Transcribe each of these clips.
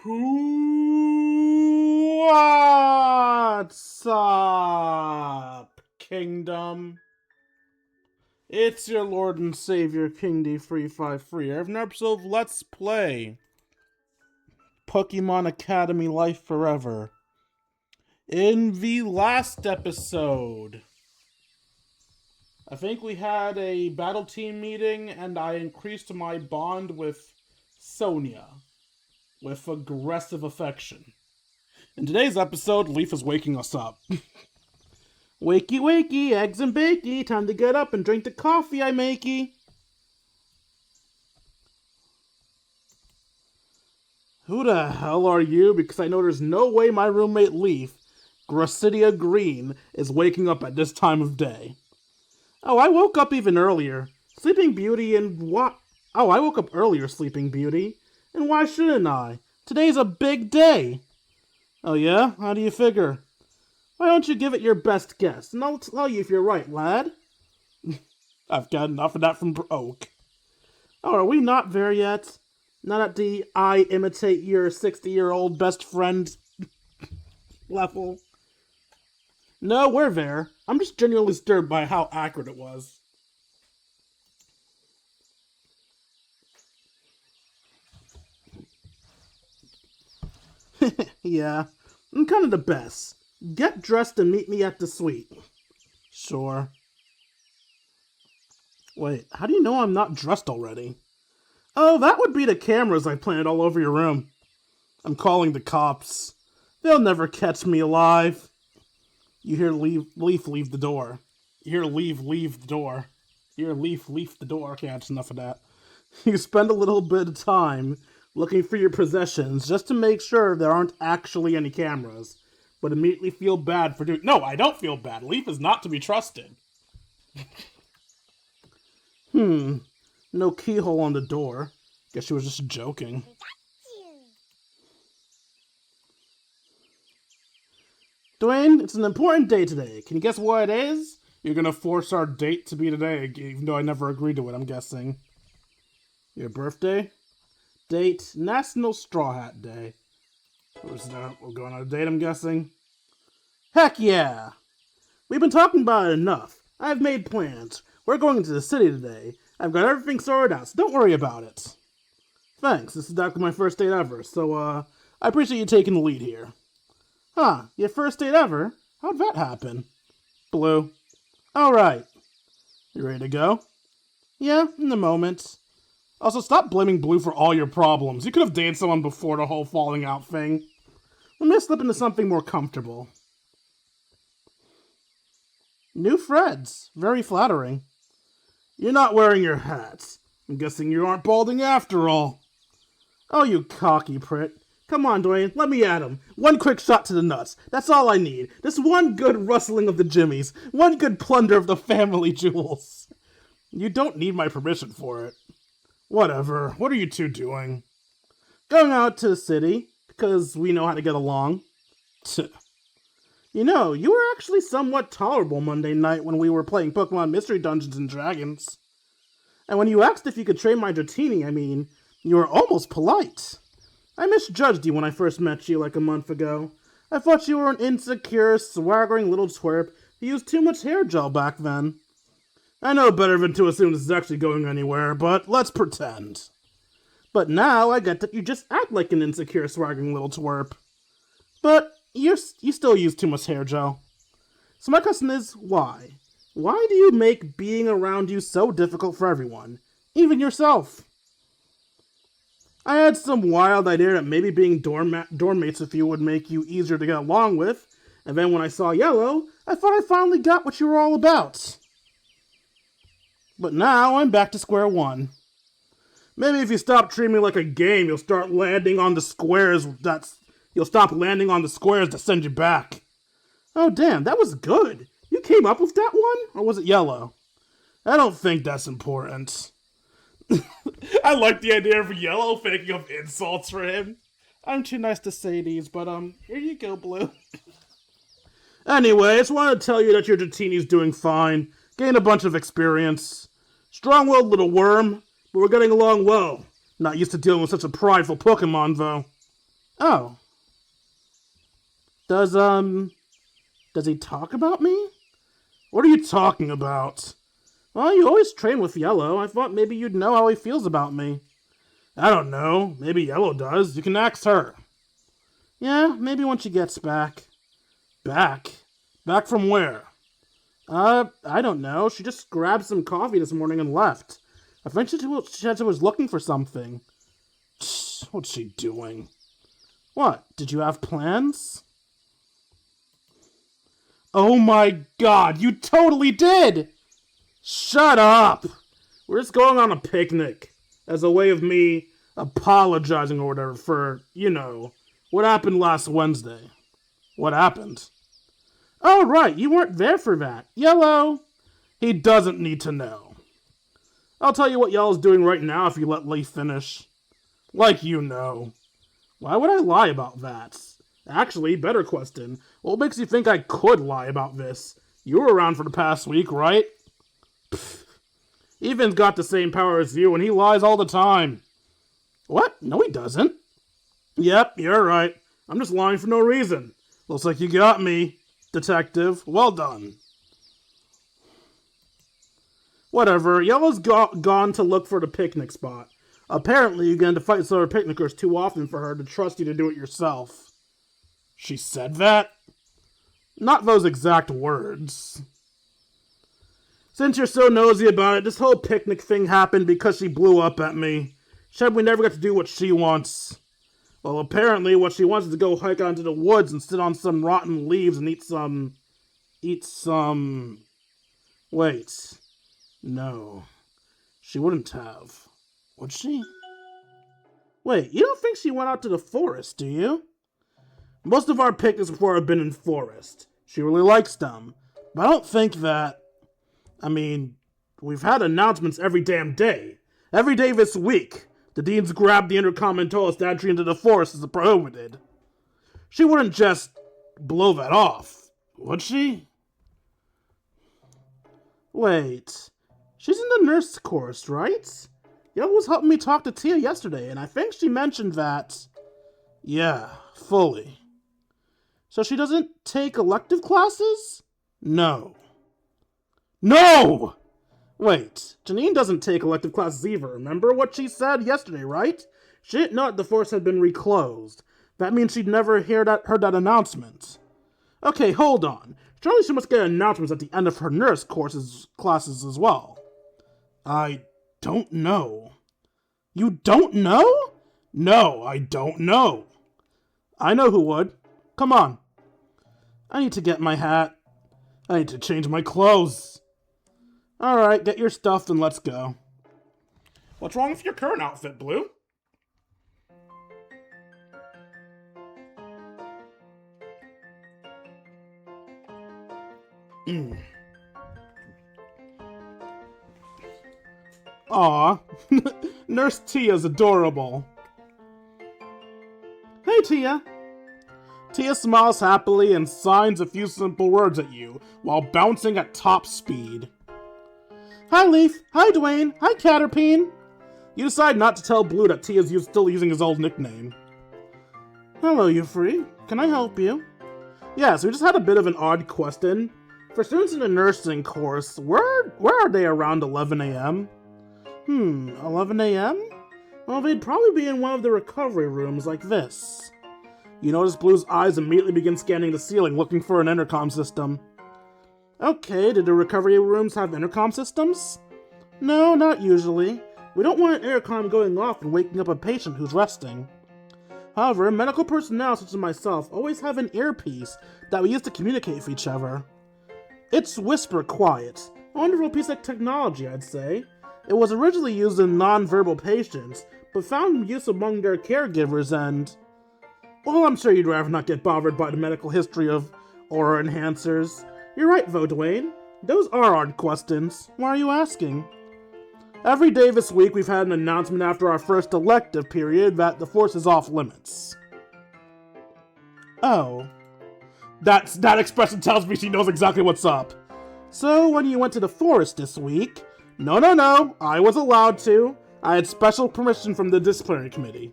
What's up, Kingdom? It's your Lord and Savior, King D353. I have an episode of Let's Play Pokemon Academy LIfe Forever. In the last episode, I think we had a battle team meeting and I increased my bond with Sonia with aggressive affection. In today's episode, Leaf is waking us up. Wakey, wakey, eggs and bakey, time to get up and drink the coffee I makey. Who the hell are you? Because I know there's no way my roommate Leaf, Gracidia Green, is waking up at this time of day. Oh, I woke up even earlier. Sleeping Beauty and what? Oh, I woke up earlier, Sleeping Beauty. And why shouldn't I? Today's a big day. Oh yeah? How do you figure? Why don't you give it your best guess, and I'll tell you if you're right, lad. I've got enough of that from Oak. Oh, are we not there yet? Not at the I imitate your 60-year-old best friend level? No, we're there. I'm just genuinely disturbed by how accurate it was. Yeah, I'm kind of the best. Get dressed and meet me at the suite. Sure. Wait, how do you know I'm not dressed already? Oh, that would be the cameras I planted all over your room. I'm calling the cops. They'll never catch me alive. You hear Leaf leave the door. You hear leave the door. You hear Leaf the door. Okay, that's enough of that. You spend a little bit of time looking for your possessions just to make sure there aren't actually any cameras, but immediately feel bad for doing... No, I don't feel bad. Leaf is not to be trusted. No keyhole on the door. Guess she was just joking. Dwayne, it's an important day today. Can you guess what it is? You're gonna force our date to be today, even though I never agreed to it, I'm guessing. Your birthday? Date, National Straw Hat Day. We're going on a date, I'm guessing. Heck yeah! We've been talking about it enough. I've made plans. We're going into the city today. I've got everything sorted out, so don't worry about it. Thanks, this is actually my first date ever, so I appreciate you taking the lead here. Huh, your first date ever? How'd that happen? Blue. Alright. You ready to go? Yeah, in a moment. Also, stop blaming Blue for all your problems. You could have dated someone before the whole falling out thing. Let me slip into something more comfortable. New threads. Very flattering. You're not wearing your hats. I'm guessing you aren't balding after all. Oh, you cocky prick. Come on, Dwayne, let me at him. One quick shot to the nuts. That's all I need. Just one good rustling of the jimmies. One good plunder of the family jewels. You don't need my permission for it. Whatever. What are you two doing? Going out to the city, because we know how to get along. You know, you were actually somewhat tolerable Monday night when we were playing Pokemon Mystery Dungeons and Dragons. And when you asked if you could train my Dratini, you were almost polite. I misjudged you when I first met you like a month ago. I thought you were an insecure, swaggering little twerp who used too much hair gel back then. I know better than to assume this is actually going anywhere, but let's pretend. But now I get that you just act like an insecure, swaggering little twerp. But you still use too much hair gel. So my question is, why? Why do you make being around you so difficult for everyone? Even yourself? I had some wild idea that maybe being dorm mates with you would make you easier to get along with, and then when I saw Yellow, I thought I finally got what you were all about. But now I'm back to square one. Maybe if you stop treating me like a game, you'll start landing on the squares you'll stop landing on the squares that send you back. Oh damn, that was good. You came up with that one? Or was it Yellow? I don't think that's important. I like the idea of Yellow thinking of insults for him. I'm too nice to say these, but here you go, Blue. Anyway, I just wanted to tell you that your Dratini's doing fine. Gained a bunch of experience. Strong-willed little worm, but we're getting along well. Not used to dealing with such a prideful Pokemon, though. Oh, does, does he talk about me? What are you talking about? Well, you always train with Yellow. I thought maybe you'd know how he feels about me. I don't know. Maybe Yellow does. You can ask her. Yeah, maybe when she gets back. Back? Back from where? I don't know. She just grabbed some coffee this morning and left. I think she said she was looking for something. What's she doing? What? Did you have plans? Oh my god, you totally did! Shut up! We're just going on a picnic. As a way of me apologizing or whatever for, what happened last Wednesday. What happened? Oh, right, you weren't there for that. Yellow! He doesn't need to know. I'll tell you what Yellow's doing right now if you let Leaf finish. Like you know. Why would I lie about that? Actually, better question. What makes you think I could lie about this? You were around for the past week, right? Pfft. Ethan's got the same power as you, and he lies all the time. What? No, he doesn't. Yep, you're right. I'm just lying for no reason. Looks like you got me, detective. Well done. Whatever, Yellow's gone to look for the picnic spot. Apparently, you're going to fight some other picnickers too often for her to trust you to do it yourself. She said that? Not those exact words. Since you're so nosy about it, this whole picnic thing happened because she blew up at me. She said we never get to do what she wants. Well, apparently what she wants is to go hike out into the woods and sit on some rotten leaves and eat some... Wait. No. She wouldn't have. Would she? Wait, you don't think she went out to the forest, do you? Most of our picnics before have been in forest. She really likes them. But I don't think that... we've had announcements every damn day. Every day this week. The deans grabbed the intercom and told us that entry into the forest is prohibited. She wouldn't just blow that off, would she? Wait, she's in the nurse course, right? Yellow was helping me talk to Tia yesterday, and I think she mentioned that... Yeah, fully. So she doesn't take elective classes? No. No! Wait, Janine doesn't take elective classes either. Remember what she said yesterday, right? She didn't know that the force had been reclosed. That means she'd never heard that announcement. Okay, hold on. Surely she must get announcements at the end of her nurse classes as well. I don't know. You don't know? No, I don't know. I know who would. Come on. I need to get my hat. I need to change my clothes. Alright, get your stuff and let's go. What's wrong with your current outfit, Blue? Aw, Nurse Tia's adorable. Hey, Tia. Tia smiles happily and signs a few simple words at you while bouncing at top speed. Hi, Leaf. Hi, Dwayne. Hi, Caterpie. You decide not to tell Blue that Tia's still using his old nickname. Hello, Euphry. Can I help you? Yes, we just had a bit of an odd question. For students in the nursing course, where are they around 11 a.m.? 11 a.m.? Well, they'd probably be in one of the recovery rooms like this. You notice Blue's eyes immediately begin scanning the ceiling, looking for an intercom system. Okay, did the recovery rooms have intercom systems? No, not usually. We don't want an intercom going off and waking up a patient who's resting. However, medical personnel such as myself always have an earpiece that we use to communicate with each other. It's whisper quiet. A wonderful piece of technology, I'd say. It was originally used in non-verbal patients, but found use among their caregivers and... Well, I'm sure you'd rather not get bothered by the medical history of aura enhancers. You're right, though, Dwayne. Those are odd questions. Why are you asking? Every day this week, we've had an announcement after our first elective period that the force is off limits. Oh. That expression tells me she knows exactly what's up. So, when you went to the forest this week... No, I was allowed to. I had special permission from the disciplinary committee.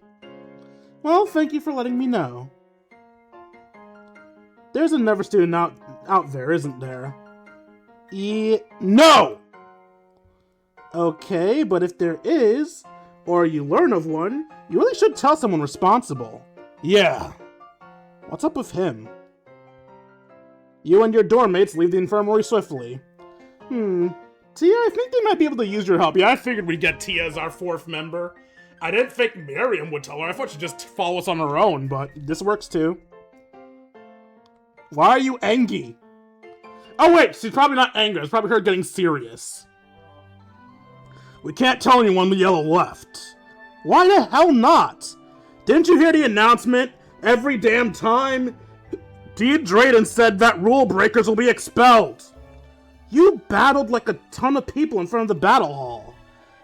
Well, thank you for letting me know. There's another student out there, isn't there? No! Okay, but if there is, or you learn of one, you really should tell someone responsible. Yeah. What's up with him? You and your dorm mates leave the infirmary swiftly. Tia, I think they might be able to use your help. Yeah, I figured we'd get Tia as our 4th member. I didn't think Miriam would tell her. I thought she'd just follow us on her own, but this works too. Why are you angry? Oh wait, she's probably not angry. It's probably her getting serious. We can't tell anyone the yellow left. Why the hell not? Didn't you hear the announcement? Every damn time? Dean Drayden said that rule breakers will be expelled. You battled like a ton of people in front of the battle hall.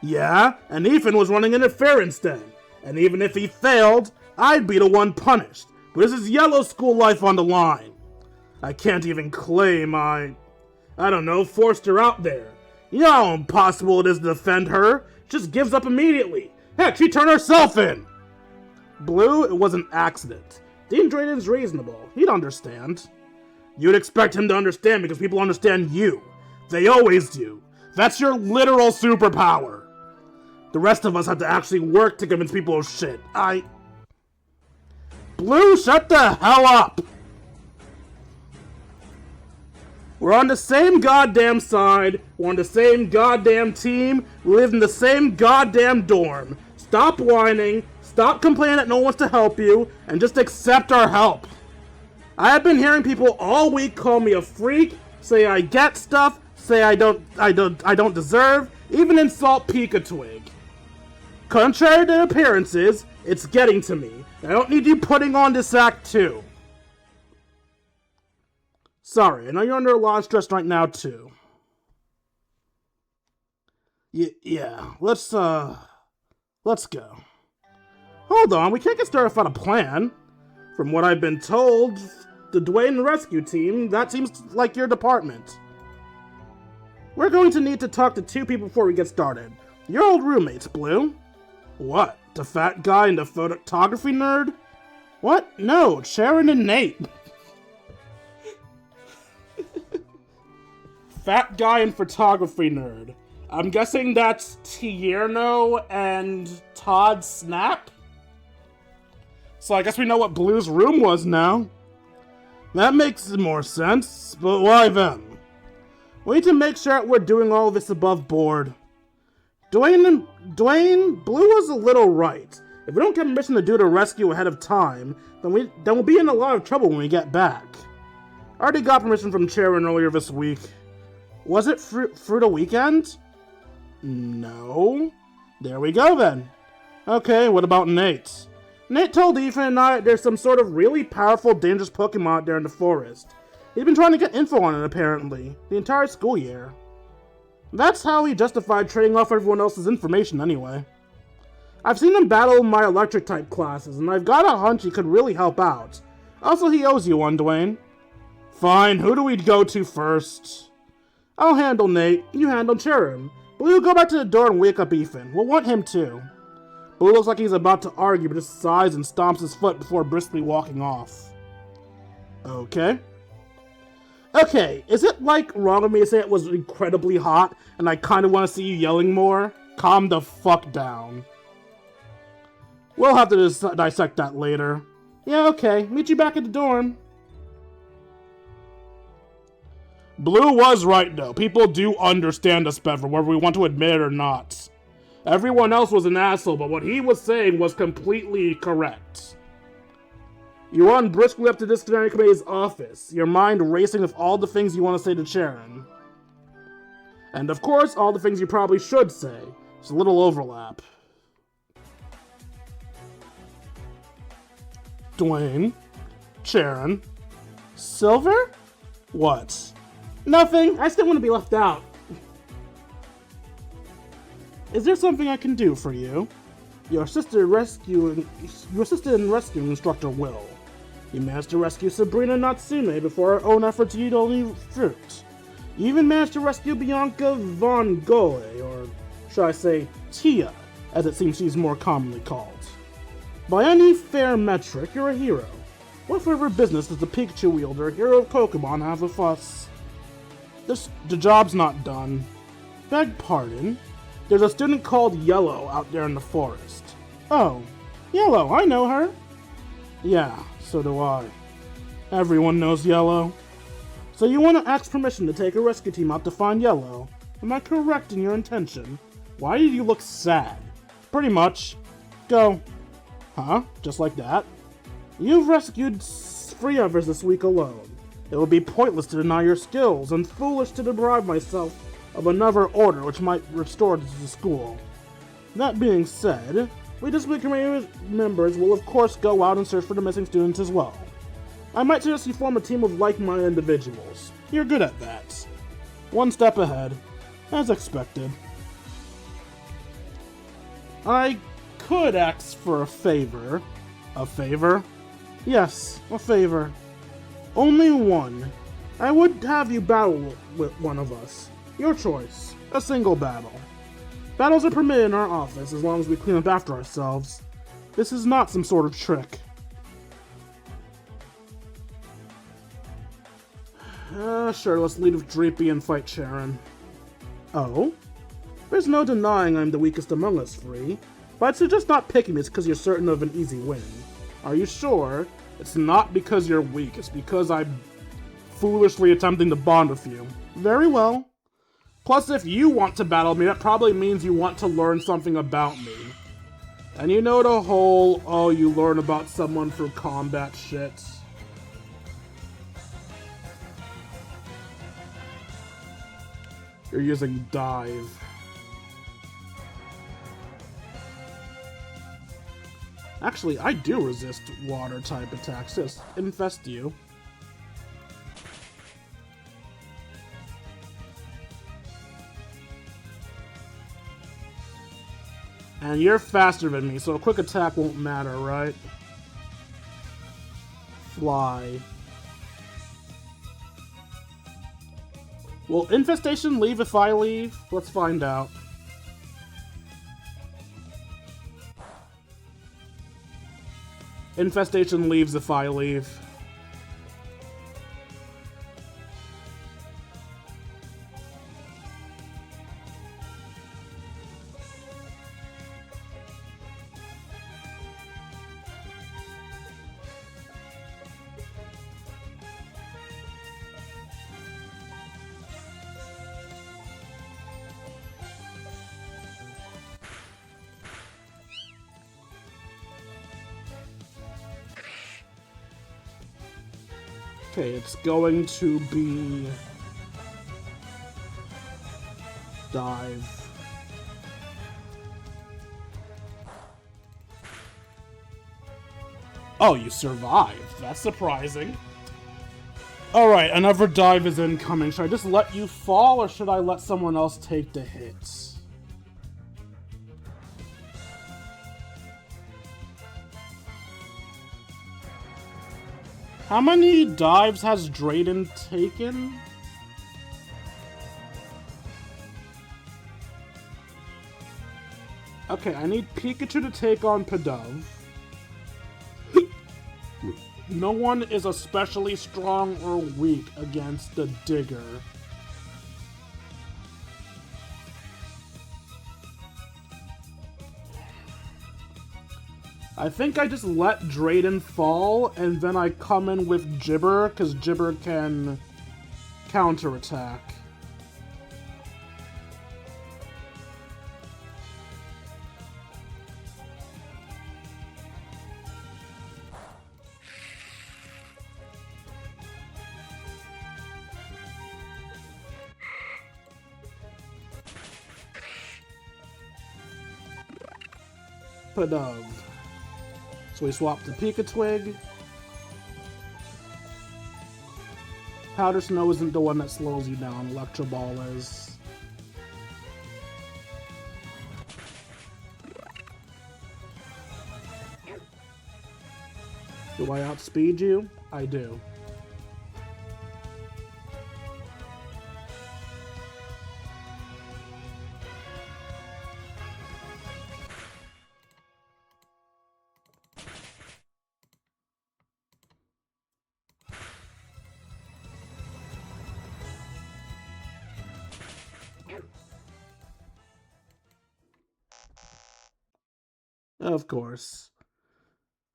Yeah, and Ethan was running interference then. And even if he failed, I'd be the one punished. But this is yellow school life on the line. I can't even claim I don't know, forced her out there. You know how impossible it is to defend her. Just gives up immediately. Heck, she turned herself in. Blue, it was an accident. Dean Drayden's reasonable. He'd understand. You'd expect him to understand because people understand you. They always do. That's your literal superpower. The rest of us have to actually work to convince people of shit. Blue, shut the hell up! We're on the same goddamn side. We're on the same goddamn team. We live in the same goddamn dorm. Stop whining. Stop complaining that no one wants to help you. And just accept our help. I have been hearing people all week call me a freak, say I get stuff, say I don't deserve, even insult Pika-Twig. Contrary to appearances, it's getting to me. I don't need you putting on this act too. Sorry, I know you're under a lot of stress right now too. Yeah, let's go. Hold on, we can't get started without a plan. From what I've been told, the Dwayne Rescue Team, that seems like your department. We're going to need to talk to 2 people before we get started. Your old roommates, Blue. What? The fat guy and the photography nerd? What? No, Sharon and Nate. Fat guy and photography nerd. I'm guessing that's Tierno and Todd Snap? So I guess we know what Blue's room was now. That makes more sense, but why them? We need to make sure we're doing all this above board. Dwayne, Blue was a little right. If we don't get permission to do the rescue ahead of time, then we'll be in a lot of trouble when we get back. I already got permission from Sharon earlier this week. Was it through the weekend? No. There we go then. Okay, what about Nate? Nate told Ethan and I there's some sort of really powerful, dangerous Pokemon out there in the forest. He's been trying to get info on it, apparently, the entire school year. That's how he justified trading off everyone else's information, anyway. I've seen him battle in my electric-type classes, and I've got a hunch he could really help out. Also, he owes you one, Dwayne. Fine, who do we go to first? I'll handle Nate, you handle Cherrim. Blue, go back to the door and wake up Ethan. We'll want him too. Blue looks like he's about to argue, but just sighs and stomps his foot before briskly walking off. Okay. Okay, is it, wrong of me to say it was incredibly hot, and I kinda wanna see you yelling more? Calm the fuck down. We'll have to dissect that later. Yeah, okay, meet you back at the dorm. Blue was right, though. People do understand us better, whether we want to admit it or not. Everyone else was an asshole, but what he was saying was completely correct. You run briskly up to disciplinary committee's office, your mind racing with all the things you want to say to Sharon. And of course, all the things you probably should say. There's a little overlap. Dwayne. Sharon. Silver? What? Nothing. I still want to be left out. Is there something I can do for you? Your assistant rescue instructor will. You managed to rescue Sabrina Natsume before her own efforts yield only fruit. You even managed to rescue Bianca Von Goe, or should I say Tia, as it seems she's more commonly called. By any fair metric, you're a hero. What flavor of business does the Pikachu wielder, hero of Pokemon, have with us? The job's not done. Beg pardon? There's a student called Yellow out there in the forest. Oh, Yellow, I know her. Yeah, so do I. Everyone knows Yellow. So you want to ask permission to take a rescue team out to find Yellow? Am I correct in your intention? Why did you look sad? Pretty much. Go. Huh? Just like that? You've rescued 3 others this week alone. It would be pointless to deny your skills, and foolish to deprive myself of another order which might restore the school. That being said, we discipline committee members will of course go out and search for the missing students as well. I might suggest you form a team of like-minded individuals. You're good at that. One step ahead, as expected. I could ask for a favor. A favor? Yes, a favor. Only one. I would have you battle with one of us. Your choice. A single battle. Battles are permitted in our office as long as we clean up after ourselves. This is not some sort of trick. Sure, let's lead with Dreepy and fight Sharon. Oh? There's no denying I'm the weakest among us three, but I'd suggest not picking this because you're certain of an easy win. Are you sure? It's not because you're weak, it's because I'm foolishly attempting to bond with you. Very well. Plus, if you want to battle me, that probably means you want to learn something about me. And you know the whole, oh, you learn about someone through combat shit. You're using Dive. Actually, I do resist water-type attacks. Just infest you. And you're faster than me, so a quick attack won't matter, right? Fly. Will Infestation leave if I leave? Let's find out. Infestation leaves if I leave. Okay, it's going to be Dive. Oh, you survived. That's surprising. Alright, another dive is incoming. Should I just let you fall, or should I let someone else take the hits? How many dives has Drayden taken? Okay, I need Pikachu to take on Pidove. No one is especially strong or weak against the Digger. I think I just let Drayden fall, and then I come in with Gibber, because Gibber can counterattack. Pidove. So we swap to Pika-Twig. Powder Snow isn't the one that slows you down, Electro Ball is. Do I outspeed you? I do. Of course.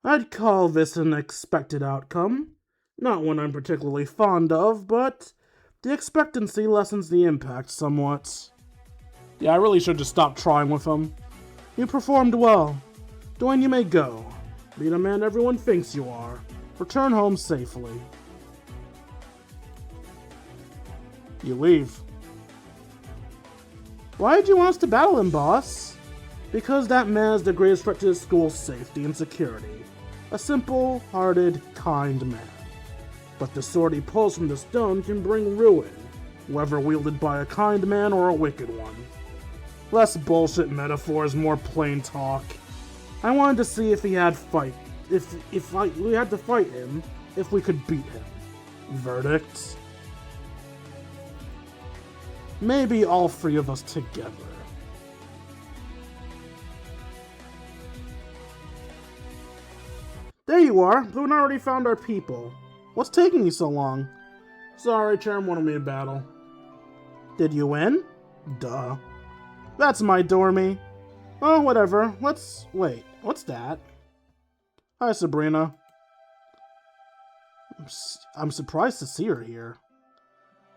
I'd call this an expected outcome. Not one I'm particularly fond of, but the expectancy lessens the impact somewhat. Yeah, I really should just stop trying with him. You performed well. Dwayne, you may go. Be the man everyone thinks you are. Return home safely. You leave. Why did you want us to battle him, boss? Because that man is the greatest threat to the school's safety and security. A simple-hearted, kind man. But the sword he pulls from the stone can bring ruin, whether wielded by a kind man or a wicked one. Less bullshit metaphors, more plain talk. I wanted to see if he had fight. If we had to fight him, if we could beat him. Verdict? Maybe all three of us together. There you are. Boone already found our people. What's taking you so long? Sorry, Charm wanted me to battle. Did you win? Duh. That's my Dormy. Oh, whatever. Let's... wait. What's that? Hi, Sabrina. I'm surprised to see her here.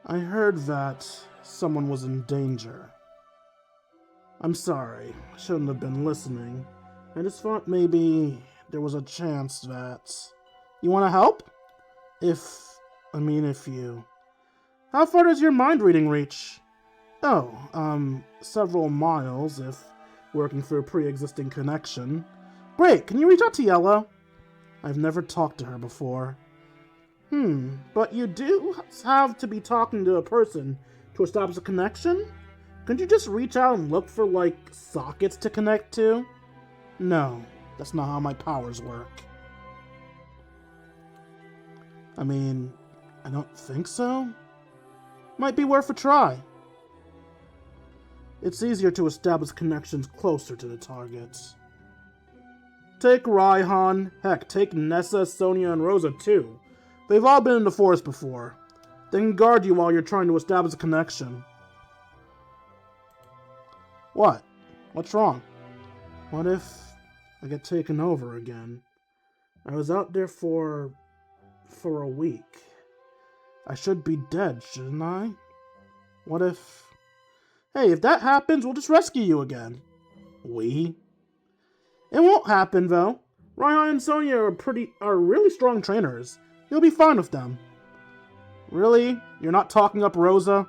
I heard that someone was in danger. I'm sorry. I shouldn't have been listening. I just thought maybe there was a chance that... You want to help? If you... How far does your mind reading reach? Oh, several miles if working through a pre-existing connection. Great, can you reach out to Yellow? I've never talked to her before. But you do have to be talking to a person to establish a connection? Couldn't you just reach out and look for, like, sockets to connect to? No, that's not how my powers work. I mean, I don't think so. Might be worth a try. It's easier to establish connections closer to the targets. Take Raihan, heck, take Nessa, Sonia, and Rosa too. They've all been in the forest before. They can guard you while you're trying to establish a connection. What? What's wrong? What if I get taken over again? I was out there for a week. I should be dead, shouldn't I? What if... Hey, if that happens, we'll just rescue you again. We? It won't happen, though. Ryan and Sonia are really strong trainers. You'll be fine with them. Really? You're not talking up Rosa?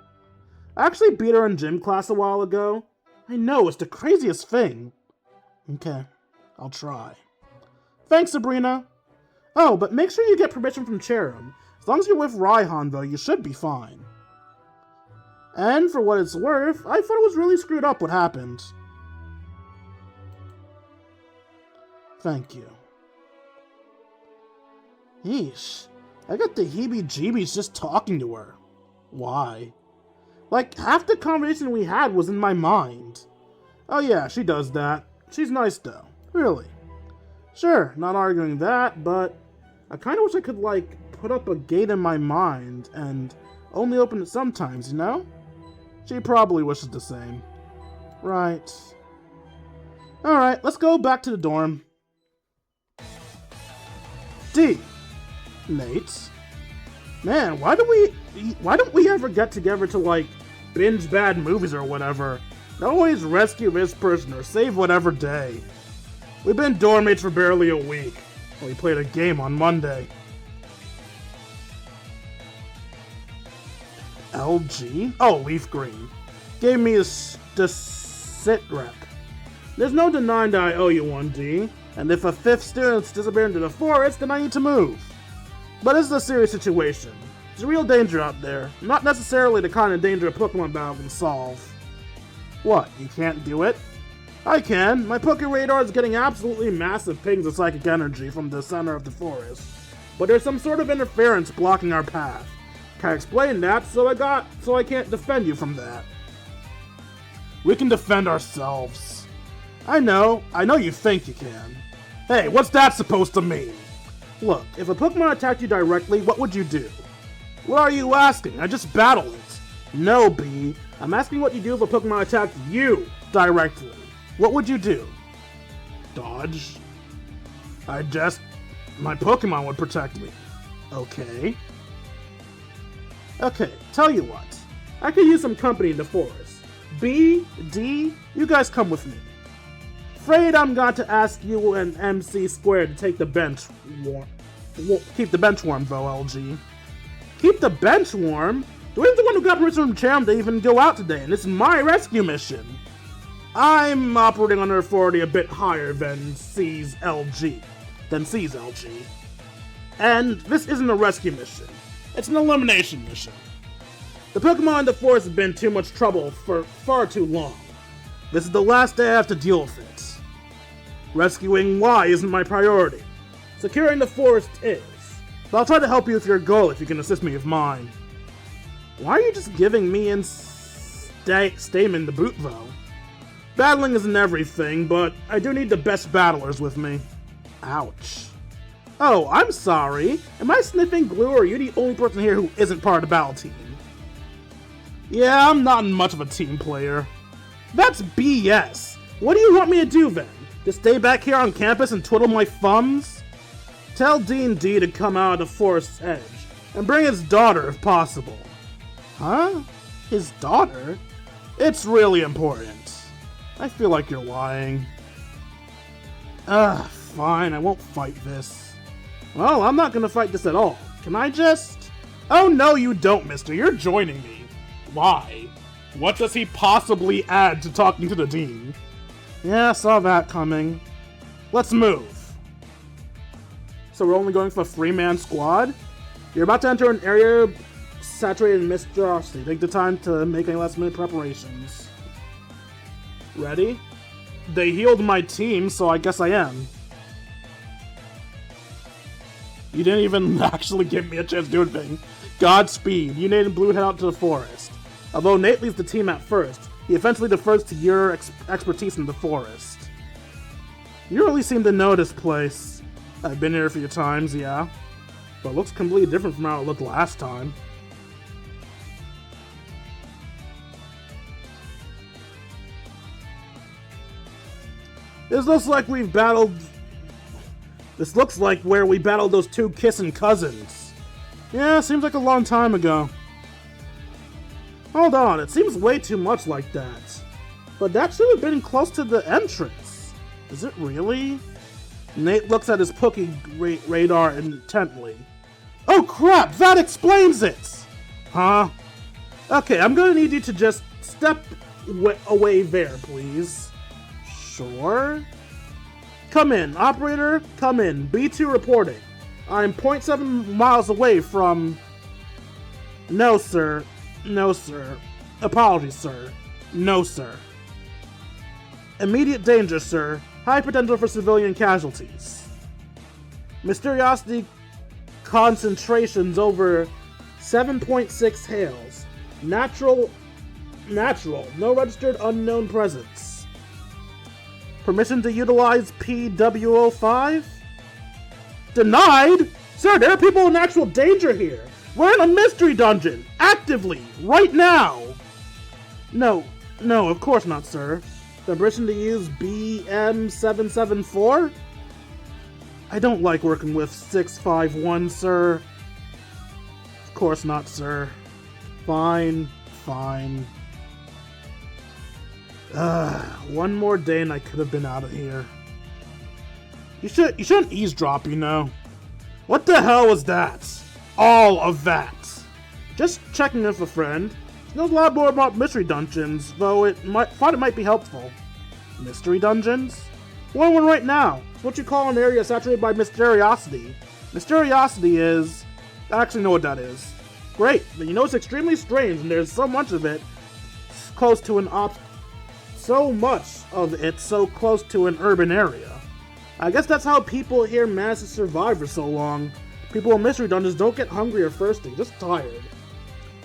I actually beat her in gym class a while ago. I know, it's the craziest thing. Okay, I'll try. Thanks, Sabrina. Oh, but make sure you get permission from Cherub. As long as you're with Raihan, though, you should be fine. And for what it's worth, I thought it was really screwed up what happened. Thank you. Yeesh. I got the heebie-jeebies just talking to her. Why? Like, half the conversation we had was in my mind. Oh yeah, she does that. She's nice though. Really. Sure, not arguing that, but I kinda wish I could, like, put up a gate in my mind and only open it sometimes, you know? She probably wishes the same. Right. Alright, let's go back to the dorm. D. Nate? Man, why don't we ever get together to, like, binge bad movies or whatever? Always rescue this person or save whatever day. We've been dorm mates for barely a week. We played a game on Monday. LG? Oh, Leaf Green. Gave me the sit rep. There's no denying that I owe you one, D. And if a fifth student's disappeared into the forest, then I need to move. But it's a serious situation. There's real danger out there. Not necessarily the kind of danger a Pokemon battle can solve. What, you can't do it? I can. My Poké Radar is getting absolutely massive pings of psychic energy from the center of the forest. But there's some sort of interference blocking our path. Can't explain that, so I can't defend you from that. We can defend ourselves. I know you think you can. Hey, what's that supposed to mean? Look, if a Pokemon attacked you directly, what would you do? What are you asking? I just battled it. No, B. I'm asking what you do if a Pokemon attacked you directly. What would you do? Dodge. My Pokemon would protect me. Okay. Okay, tell you what. I could use some company in the forest. B, D, you guys come with me. Afraid I'm going to ask you and MC Squared to take the bench warm. Keep the bench warm, though, LG. Keep the bench warm? Dwayne's the one who got permission from Chairman to even go out today, and it's my rescue mission. I'm operating under authority a bit higher than C's LG. And this isn't a rescue mission. It's an elimination mission. The Pokemon in the forest have been too much trouble for far too long. This is the last day I have to deal with it. Rescuing Y isn't my priority. Securing the forest is. But I'll try to help you with your goal if you can assist me with mine. Why are you just giving me and Stamen the boot, though? Battling isn't everything, but I do need the best battlers with me. Ouch. Oh, I'm sorry. Am I sniffing glue, or are you the only person here who isn't part of the battle team? Yeah, I'm not much of a team player. That's BS. What do you want me to do then? Just stay back here on campus and twiddle my thumbs? Tell D&D to come out of the forest's edge, and bring his daughter if possible. Huh? His daughter? It's really important. I feel like you're lying. Fine, I won't fight this. Well, I'm not gonna fight this at all. Can I just... Oh no, you don't, mister. You're joining me. Why? What does he possibly add to talking to the dean? Yeah, saw that coming. Let's move. So we're only going for a 3-man squad? You're about to enter an area saturated in mistrust. Take the time to make any last-minute preparations. Ready? They healed my team, so I guess I am. You didn't even actually give me a chance to do anything. Godspeed. You Nate and Blue head out to the forest. Although Nate leads the team at first, he eventually defers to your expertise in the forest. You really seem to know this place. I've been here a few times, yeah. But it looks completely different from how it looked last time. This looks like where we battled those two kissing cousins. Yeah, seems like a long time ago. Hold on, it seems way too much like that. But that should have been close to the entrance. Is it really? Nate looks at his Poké radar intently. Oh crap, that explains it! Huh? Okay, I'm gonna need you to just step away there, please. Sure? Come in, operator, come in. B2 reporting. I'm 0.7 miles away from... No, sir. No, sir. Apologies, sir. No, sir. Immediate danger, sir. High potential for civilian casualties. Mysteriosity concentrations over 7.6 hails. Natural. No registered unknown presence. Permission to utilize PW05? Denied? Sir, there are people in actual danger here. We're in a mystery dungeon. Actively. Right now. No, of course not, sir. Permission to use BM774? I don't like working with 651, sir. Of course not, sir. Fine. One more day and I could have been out of here. You shouldn't eavesdrop, you know. What the hell was that? All of that. Just checking with a friend. She knows a lot more about mystery dungeons, though thought it might be helpful. Mystery dungeons? We're in one right now. It's what you call an area saturated by mysteriosity. Mysteriosity is... I actually know what that is. Great, but you know it's extremely strange and there's so much of it close to so close to an urban area. I guess that's how people here manage to survive for so long. People in mystery dungeons don't get hungry or thirsty, just tired.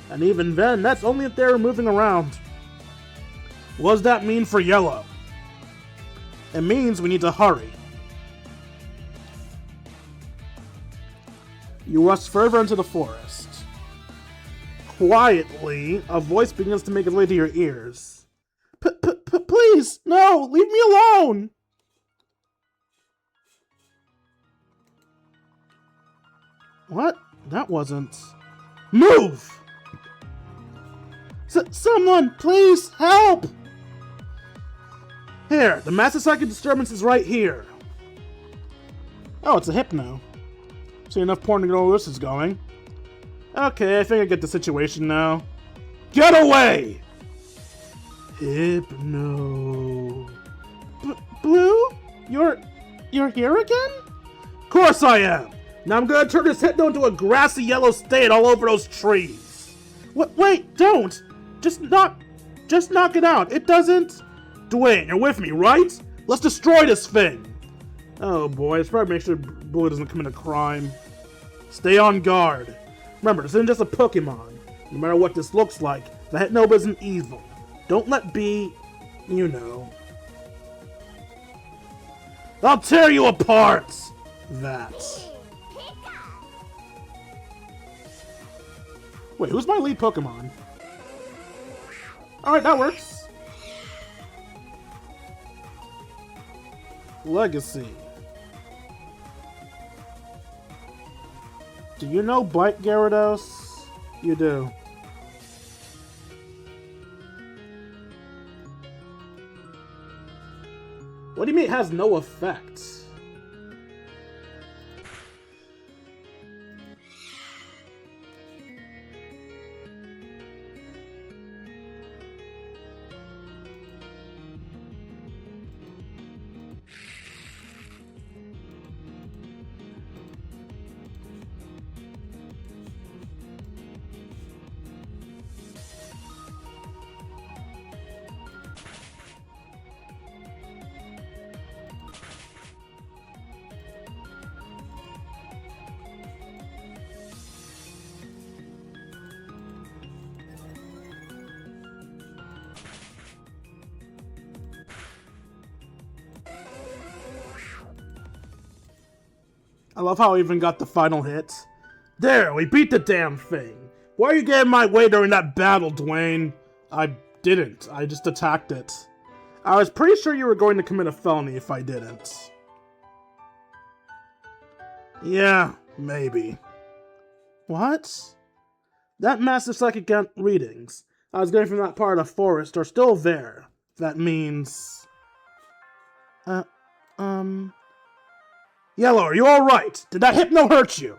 And even then, that's only if they're moving around. What does that mean for Yellow? It means we need to hurry. You rush further into the forest. Quietly, a voice begins to make its way to your ears. Please, no, leave me alone! What? That wasn't... Move! Someone, please help! Here, the massive psychic disturbance is right here. Oh, it's a hypno. See enough porn to know where this is going. Okay, I think I get the situation now. Get away! Hypno... Blue? You're here again? Of course I am! Now I'm gonna turn this hypno into a grassy yellow stain all over those trees. Wait, don't! Just knock it out. It doesn't... Dwayne, you're with me, right? Let's destroy this thing! Oh boy, let's probably make sure Blue doesn't commit a crime. Stay on guard. Remember, this isn't just a Pokemon. No matter what this looks like, the hypno isn't evil. Don't let be... you know. I'll tear you apart! That. Wait, who's my lead Pokemon? Alright, that works. Legacy. Do you know Bite Gyarados? You do. What do you mean it has no effect? I love how I even got the final hit. There, we beat the damn thing. Why are you getting in my way during that battle, Dwayne? I didn't. I just attacked it. I was pretty sure you were going to commit a felony if I didn't. Yeah, maybe. What? That massive psychic readings I was getting from that part of the forest are still there. That means... Yellow, are you alright? Did that hypno hurt you?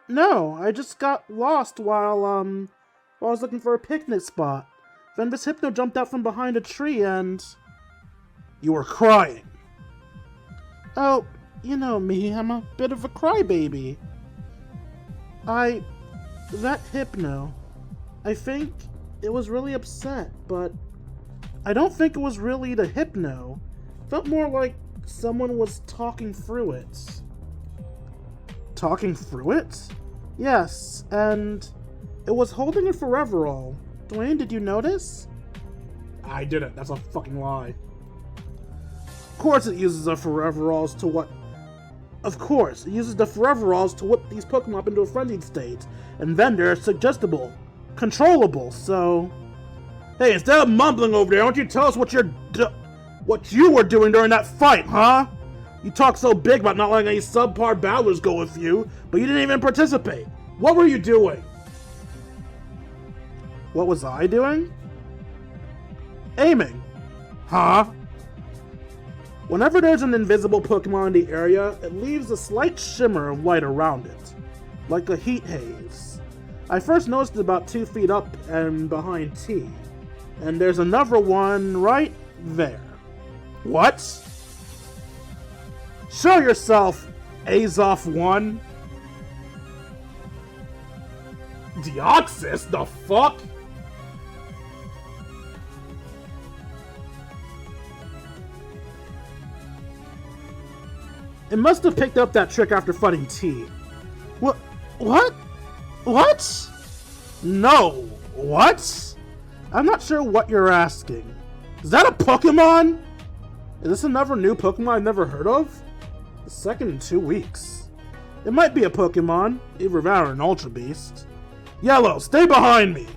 No, I just got lost while I was looking for a picnic spot. Then this hypno jumped out from behind a tree and... You were crying. Oh, you know me, I'm a bit of a crybaby. That hypno, I think it was really upset, but I don't think it was really the hypno. It felt more like someone was talking through it. Talking through it? Yes, and it was holding a Foreverall. Dwayne, did you notice? I didn't. That's a fucking lie. Of course it uses the Foreveralls to what... Of course, it uses the Foreveralls to whip these Pokemon up into a frenzied state, and then they're suggestible, controllable, so... Hey, instead of mumbling over there, why don't you tell us what you were doing during that fight, huh? You talk so big about not letting any subpar battlers go with you, but you didn't even participate. What were you doing? What was I doing? Aiming. Huh? Whenever there's an invisible Pokemon in the area, it leaves a slight shimmer of light around it, like a heat haze. I first noticed it about 2 feet up and behind T, and there's another one right there. What? Show yourself, Azoth-1. Deoxys? The fuck? It must have picked up that trick after fighting T. What? What? What? No. What? I'm not sure what you're asking. Is that a Pokemon? Is this another new Pokemon I've never heard of? The second in 2 weeks. It might be a Pokemon, either that or an Ultra Beast. Yellow, stay behind me!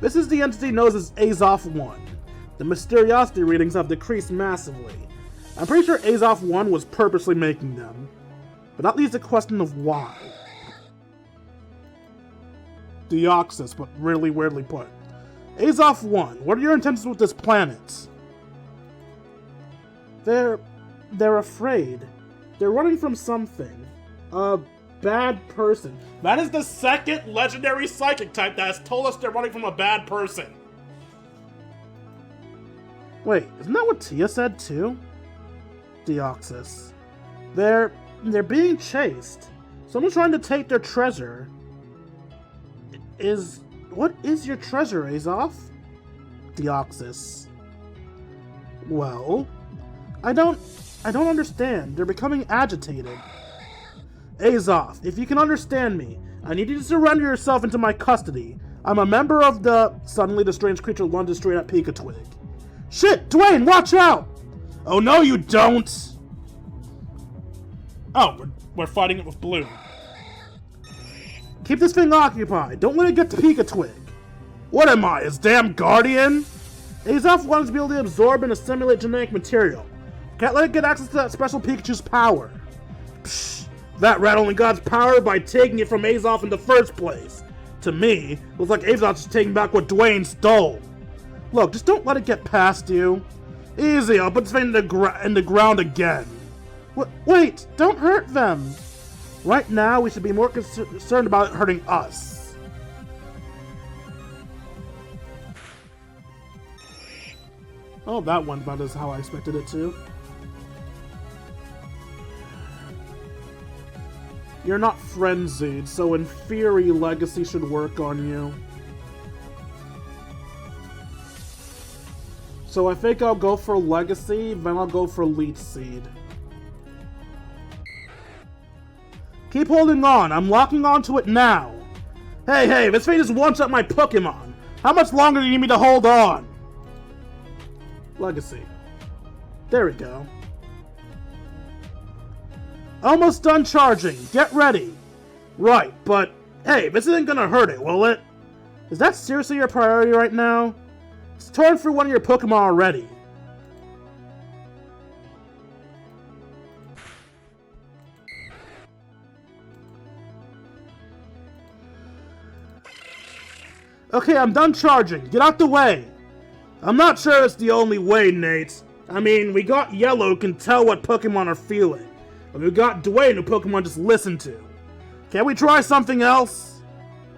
This is the entity known as Azoth-1. The Mysteriosity readings have decreased massively. I'm pretty sure Azoth-1 was purposely making them. But that leaves the question of why. Deoxys, but really weirdly put. Azoth 1, what are your intentions with this planet? They're afraid. They're running from something. A bad person. That is the second legendary psychic type that has told us they're running from a bad person. Wait, isn't that what Tia said too? Deoxys. They're being chased. Someone's trying to take their treasure. What is your treasure, Azoth? Deoxys. Well, I don't understand. They're becoming agitated. Azoth, if you can understand me, I need you to surrender yourself into my custody. I'm a member of the... Suddenly the strange creature lunged straight at Pika-Twig. Shit, Dwayne, watch out! Oh no, you don't! Oh, we're fighting it with Blue. Keep this thing occupied. Don't let it get to Pika-Twig. What am I, his damn guardian? Azoth wants to be able to absorb and assimilate genetic material. Can't let it get access to that special Pikachu's power. Psh, that rat only got its power by taking it from Azoth in the first place. To me, looks like Azoth's just taking back what Dwayne stole. Look, just don't let it get past you. Easy, I'll put this thing in the ground again. Wait, don't hurt them. Right now, we should be more concerned about it hurting us. Oh, that went about as how I expected it to. You're not frenzied, so in theory, Legacy should work on you. So I think I'll go for Legacy, then I'll go for Leech Seed. Keep holding on, I'm locking onto it now. Hey, this thing just one-shot my Pokemon. How much longer do you need me to hold on? Legacy. There we go. Almost done charging, get ready. Right, but hey, this isn't gonna hurt it, will it? Is that seriously your priority right now? It's torn through one of your Pokemon already. Okay, I'm done charging. Get out the way. I'm not sure it's the only way, Nate. I mean, we got Yellow who can tell what Pokemon are feeling. And we got Dwayne who Pokemon just listen to. Can't we try something else?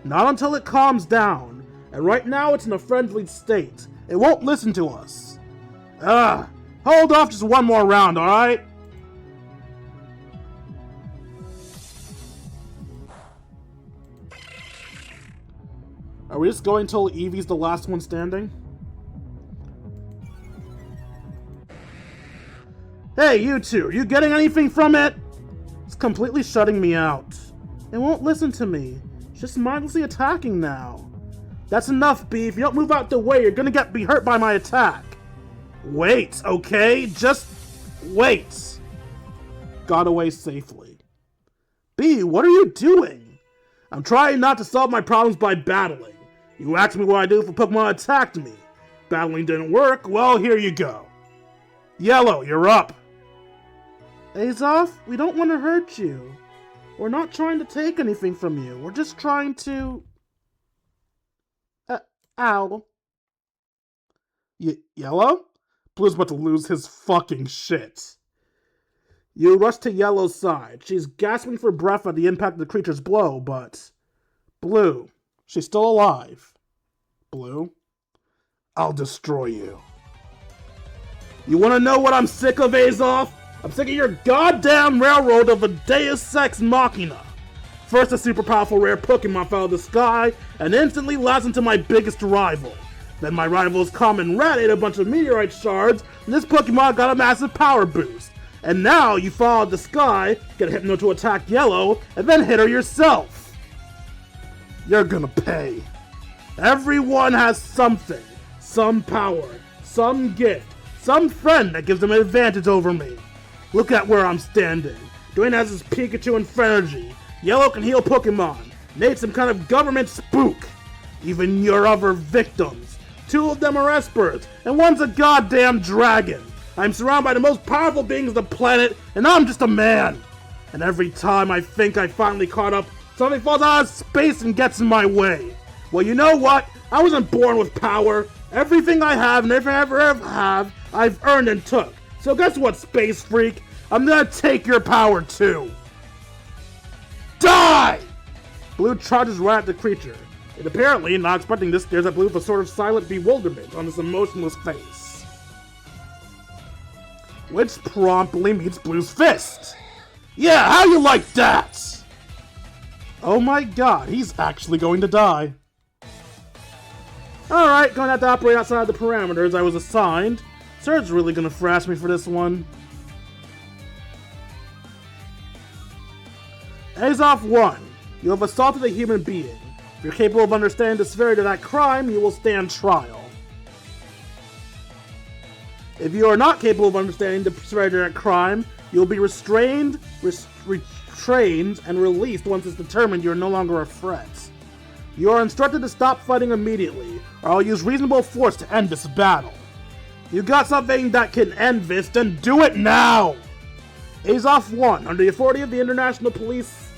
Not until it calms down. And right now it's in a friendly state. It won't listen to us. Hold off just one more round, alright? Are we just going till Eevee's the last one standing? Hey, you two, are you getting anything from it? It's completely shutting me out. It won't listen to me. It's just mindlessly attacking now. That's enough, B. If you don't move out the way, you're gonna be hurt by my attack. Wait, okay? Just wait. Got away safely. B, what are you doing? I'm trying not to solve my problems by battling. You asked me what I do if a Pokemon attacked me. Battling didn't work, well, here you go. Yellow, you're up. Azoth, we don't want to hurt you. We're not trying to take anything from you. We're just trying to... Ow. Yellow? Blue's about to lose his fucking shit. You rush to Yellow's side. She's gasping for breath at the impact of the creature's blow, but... Blue, she's still alive. Blue, I'll destroy you. You wanna know what I'm sick of, Azoth? I'm sick of your goddamn railroad of a Deus Ex Machina. First a super powerful rare Pokemon fell out of the sky, and instantly latched into my biggest rival. Then my rival's common rat ate a bunch of meteorite shards, and this Pokemon got a massive power boost. And now you fall out of the sky, get Hypno to attack Yellow, and then hit her yourself. You're gonna pay. Everyone has something. Some power, some gift, some friend that gives them an advantage over me. Look at where I'm standing. Dwayne has his Pikachu and Fenergy. Yellow can heal Pokemon. Nate's some kind of government spook. Even your other victims. 2 of them are Espers, and one's a goddamn dragon. I'm surrounded by the most powerful beings on the planet, and I'm just a man. And every time I think I finally caught up, something falls out of space and gets in my way. Well, you know what? I wasn't born with power. Everything I have and everything I ever have, I've earned and took. So guess what, Space Freak? I'm gonna take your power too. Die! Blue charges right at the creature. And apparently, not expecting this, stares at Blue with a sort of silent bewilderment on his emotionless face. Which promptly meets Blue's fist. Yeah, how you like that? Oh my god, he's actually going to die. Alright, going to have to operate outside the parameters I was assigned. Sir's really gonna thrash me for this one. Azoff 1. You have assaulted a human being. If you're capable of understanding the severity of that crime, you will stand trial. If you are not capable of understanding the severity of that crime, you will be restrained, retrained, and released once it's determined you are no longer a threat. You are instructed to stop fighting immediately, or I'll use reasonable force to end this battle. You got something that can end this, then do it now! Azoff 1, under the authority of the International Police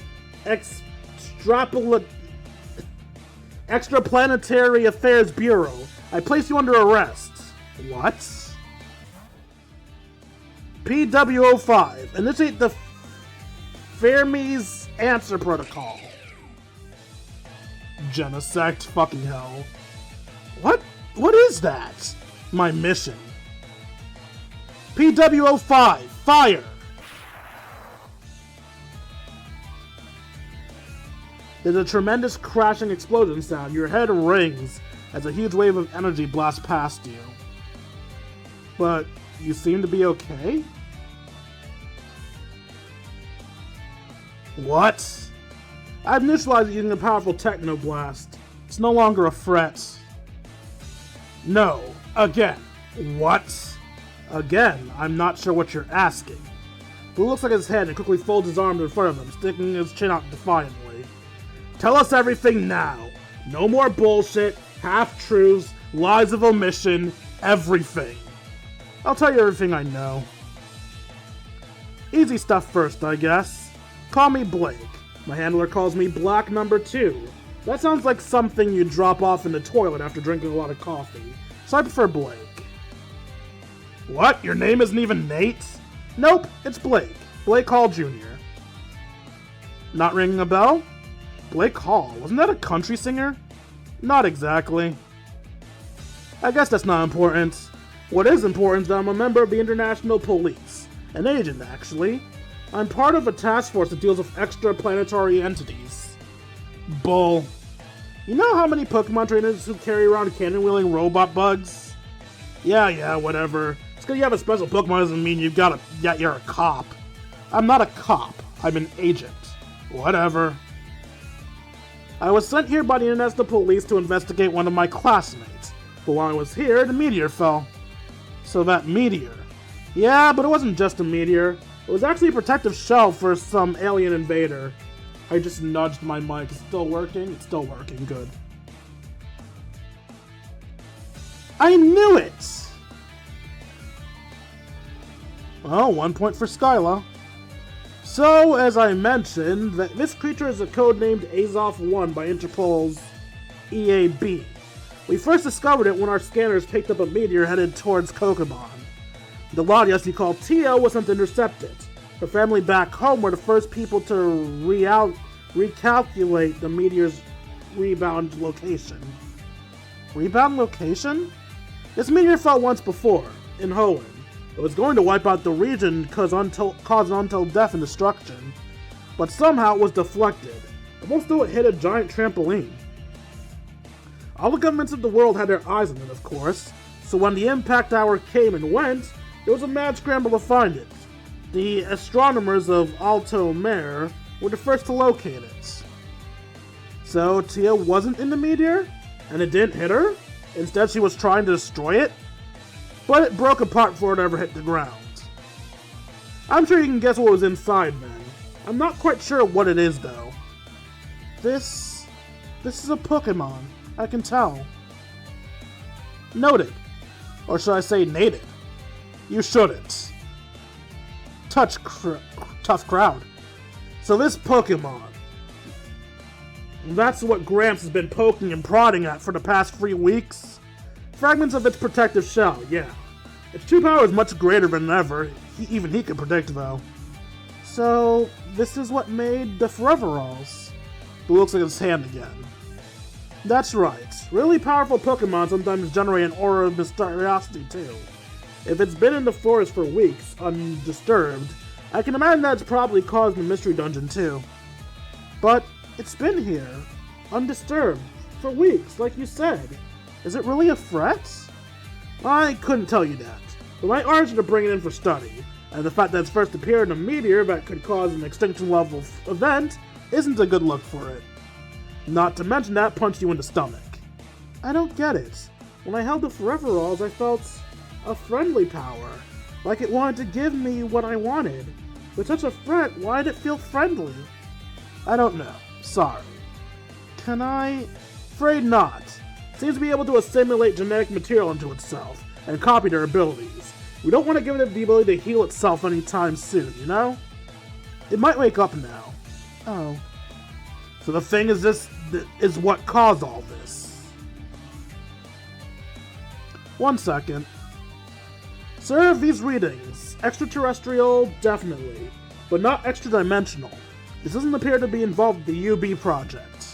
Extraplanetary Affairs Bureau, I place you under arrest. What? PW05, initiate the Fermi's Answer Protocol. Genesect, fucking hell. What? What is that? My mission. PW05, fire! There's a tremendous crashing explosion sound. Your head rings as a huge wave of energy blasts past you. But you seem to be okay? What? I've neutralized it using a powerful technoblast. It's no longer a threat. No. Again. What? Again, I'm not sure what you're asking. Blue looks like his head and quickly folds his arms in front of him, sticking his chin out defiantly. Tell us everything now. No more bullshit, half-truths, lies of omission, everything. I'll tell you everything I know. Easy stuff first, I guess. Call me Blake. My handler calls me Black Number 2. That sounds like something you drop off in the toilet after drinking a lot of coffee, so I prefer Blake. What? Your name isn't even Nate? Nope, it's Blake. Blake Hall Jr. Not ringing a bell? Blake Hall, wasn't that a country singer? Not exactly. I guess that's not important. What is important is that I'm a member of the International Police. An agent, actually. I'm part of a task force that deals with extraplanetary entities. Bull. You know how many Pokemon trainers who carry around cannon-wielding robot bugs? Yeah, whatever. Just because you have a special Pokemon doesn't mean you're a cop. I'm not a cop. I'm an agent. Whatever. I was sent here by the International Police to investigate one of my classmates. But while I was here, the meteor fell. So that meteor. Yeah, but it wasn't just a meteor. It was actually a protective shell for some alien invader. I just nudged my mic. It's still working? It's still working. Good. I knew it! Well, 1 point for Skyla. So, as I mentioned, this creature is a code named Azoff 1 by Interpol's EAB. We first discovered it when our scanners picked up a meteor headed towards Kokomon. The Latias you call Tia was sent to intercept it. Her family back home were the first people to recalculate the meteor's rebound location. Rebound location? This meteor fell once before, in Hoenn. It was going to wipe out the region cause untold death and destruction. But somehow it was deflected, almost though it hit a giant trampoline. All the governments of the world had their eyes on it, of course, so when the impact hour came and went, it was a mad scramble to find it. The astronomers of Alto Mare were the first to locate it. So Tia wasn't in the meteor? And it didn't hit her? Instead she was trying to destroy it? But it broke apart before it ever hit the ground. I'm sure you can guess what was inside then. I'm not quite sure what it is though. This is a Pokemon. I can tell. Noted. Or should I say nated? You shouldn't. Tough crowd. So this Pokemon. That's what Gramps has been poking and prodding at for the past 3 weeks. Fragments of its protective shell, yeah. Its true power is much greater than ever. Even he can predict, though. So, this is what made the Foreveralls. Blue looks like his hand again. That's right. Really powerful Pokemon sometimes generate an aura of mysteriosity, too. If it's been in the forest for weeks, undisturbed, I can imagine that it's probably caused the Mystery Dungeon, too. But it's been here, undisturbed, for weeks, like you said. Is it really a threat? I couldn't tell you that, but I urge you to bring it in for study, and the fact that it's first appeared in a meteor that could cause an extinction-level event isn't a good look for it. Not to mention that punched you in the stomach. I don't get it. When I held the Foreveralls, I felt a friendly power, like it wanted to give me what I wanted. With such a threat, why did it feel friendly? I don't know. Sorry. Can I? Afraid not. Seems to be able to assimilate genetic material into itself and copy their abilities. We don't want to give it the ability to heal itself anytime soon, you know? It might wake up now. Oh. So the thing is, this is what caused all this. 1 second. Sir, these readings. Extraterrestrial, definitely. But not extra-dimensional. This doesn't appear to be involved with the UB project.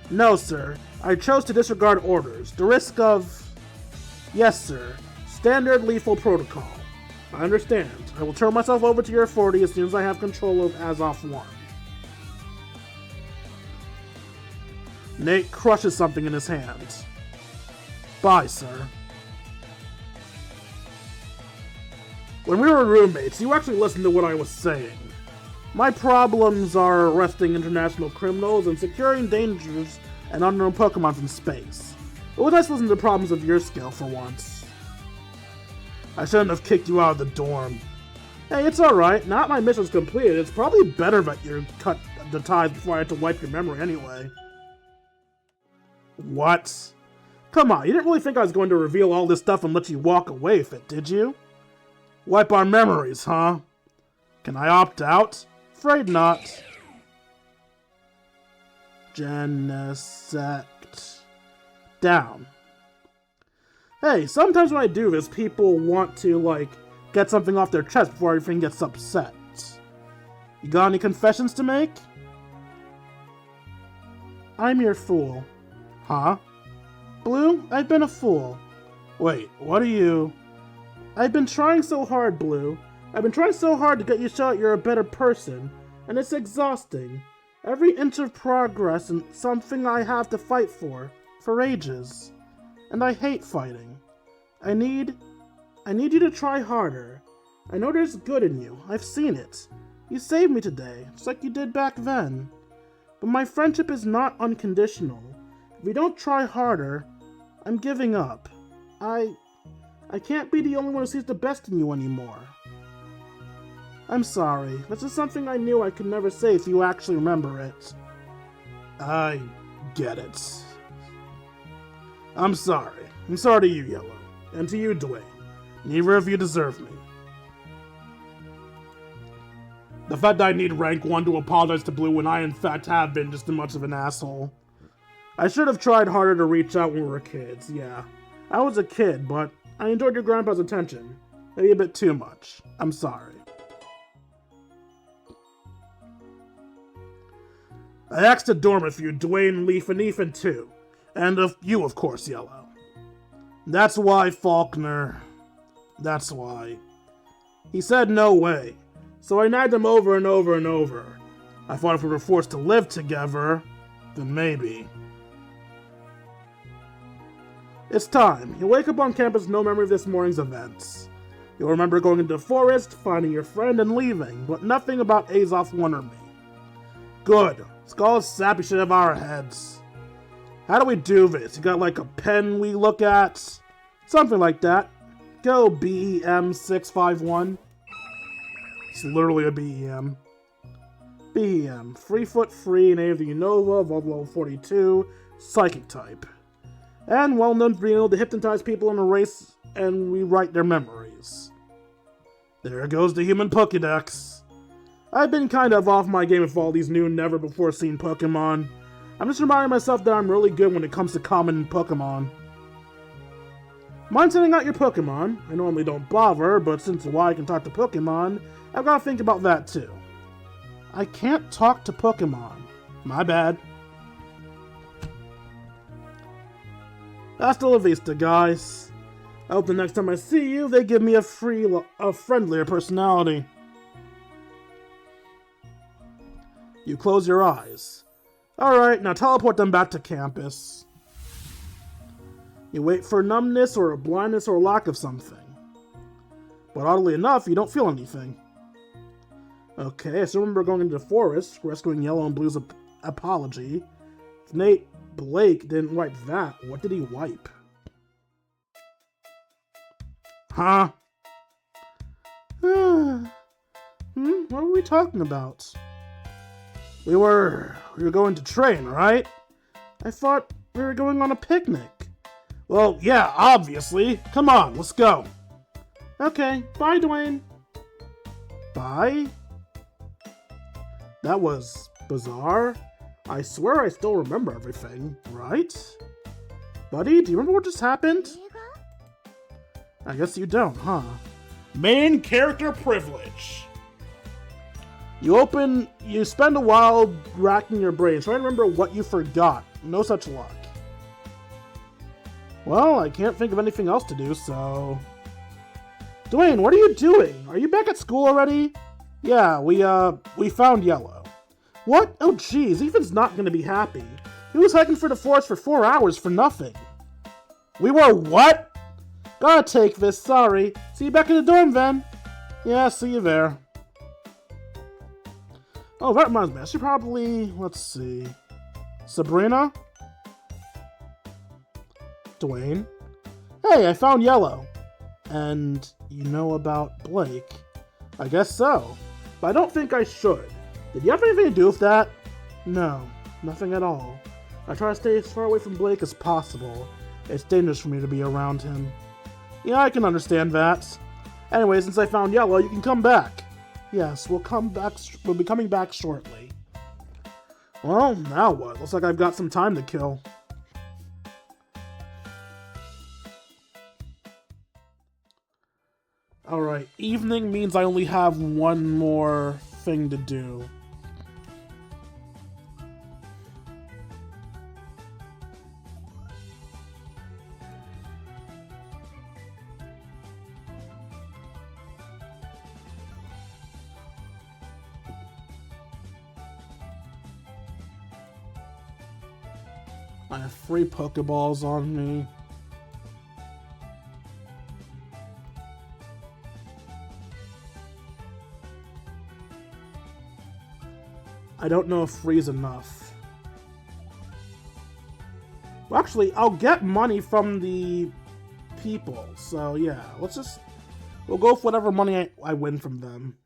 No, sir. I chose to disregard orders. The risk of... Yes, sir. Standard lethal protocol. I understand. I will turn myself over to your authority as soon as I have control of Azoth 1. Nate crushes something in his hand. Bye, sir. When we were roommates, you actually listened to what I was saying. My problems are arresting international criminals and securing dangers and unknown Pokemon from space. It was nice to listen to the problems of your scale for once. I shouldn't have kicked you out of the dorm. Hey, it's alright. Now that my mission's completed, it's probably better that you cut the ties before I had to wipe your memory anyway. What? Come on, you didn't really think I was going to reveal all this stuff and let you walk away with it, did you? Wipe our memories, huh? Can I opt out? Afraid not. Genesect. Down. Hey, sometimes when I do this, people want to, get something off their chest before everything gets upset. You got any confessions to make? I'm your fool. Huh? Blue, I've been a fool. Wait, what are you... I've been trying so hard, Blue. I've been trying so hard to get you to show you're a better person, and it's exhausting. Every inch of progress and something I have to fight for ages. And I hate fighting. I need you to try harder. I know there's good in you. I've seen it. You saved me today, just like you did back then. But my friendship is not unconditional. If we don't try harder, I'm giving up. I can't be the only one who sees the best in you anymore. I'm sorry. This is something I knew I could never say if you actually remember it. I get it. I'm sorry. I'm sorry to you, Yellow. And to you, Dwayne. Neither of you deserve me. The fact that I need rank 1 to apologize to Blue when I in fact have been just as much of an asshole. I should have tried harder to reach out when we were kids, yeah. I was a kid, but I enjoyed your grandpa's attention. Maybe a bit too much. I'm sorry. I asked the dorm if you, Dwayne, Leaf, and Ethan too. And you, of course, Yellow. That's why, Faulkner. That's why. He said no way. So I nagged him over and over and over. I thought if we were forced to live together, then maybe. It's time. You'll wake up on campus with no memory of this morning's events. You'll remember going into the forest, finding your friend, and leaving, but nothing about Azoth 1 or me. Good. Let's get all this sappy shit out of our heads. How do we do this? You got a pen we look at? Something like that. Go, BEM651. It's literally a BEM. BEM. 3 foot 3, native of Unova, evolved level 42, psychic type. And well known for being able to hypnotize people in a race and rewrite their memories. There goes the human Pokédex. I've been kind of off my game with all these new never-before-seen Pokemon. I'm just reminding myself that I'm really good when it comes to common Pokemon. Mind sending out your Pokemon? I normally don't bother, but since Y can talk to Pokemon, I've got to think about that too. I can't talk to Pokemon. My bad. Hasta la vista, guys. I hope the next time I see you, they give me a friendlier personality. You close your eyes. Alright, now teleport them back to campus. You wait for numbness or a blindness or a lack of something. But oddly enough, you don't feel anything. Okay, so remember going into the forest, rescuing Yellow and Blue's apology. If Nate Blake didn't wipe that, what did he wipe? Huh? What were we talking about? We were going to train, right? I thought we were going on a picnic. Well, yeah, obviously. Come on, let's go. Okay, bye, Dwayne. Bye? That was bizarre. I swear I still remember everything, right? Buddy, do you remember what just happened? I guess you don't, huh? Main character privilege. You spend a while racking your brain, trying to remember what you forgot. No such luck. Well, I can't think of anything else to do, so... Dwayne, what are you doing? Are you back at school already? Yeah, we found Yellow. What? Oh jeez, Ethan's not gonna be happy. He was hiking for the forest for 4 hours for nothing. We were what? Gotta take this, sorry. See you back in the dorm then. Yeah, see you there. Oh, that reminds me, I should probably, let's see. Sabrina? Dwayne? Hey, I found Yellow. And you know about Blake? I guess so. But I don't think I should. Did you have anything to do with that? No, nothing at all. I try to stay as far away from Blake as possible. It's dangerous for me to be around him. Yeah, I can understand that. Anyway, since I found Yellow, you can come back. Yes, we'll be coming back shortly. Well, now what? Looks like I've got some time to kill. Alright, evening means I only have one more thing to do. I have 3 Pokeballs on me. I don't know if 3's enough. Well, actually, I'll get money from the people. So yeah, we'll go for whatever money I win from them.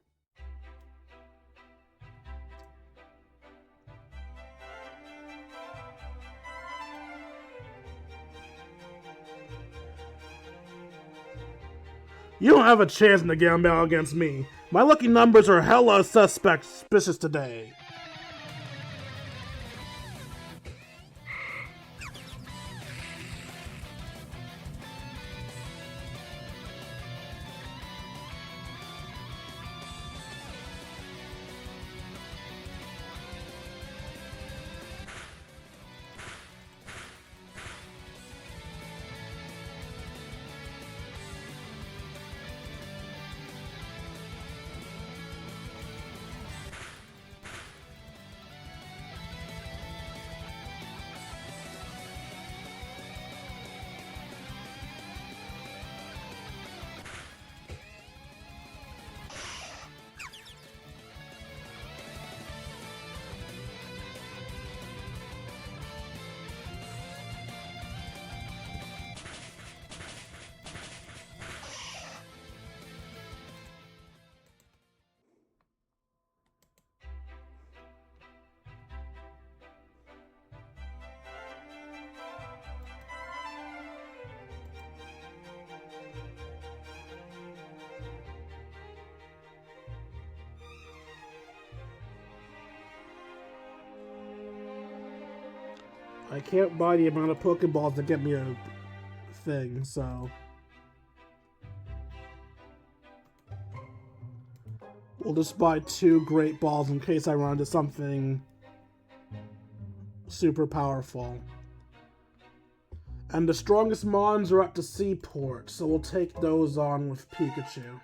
You don't have a chance in the game battle against me. My lucky numbers are hella suspicious today. I can't buy the amount of Pokeballs to get me a thing, so... we'll just buy 2 Great Balls in case I run into something super powerful. And the strongest Mons are at the Seaport, so we'll take those on with Pikachu.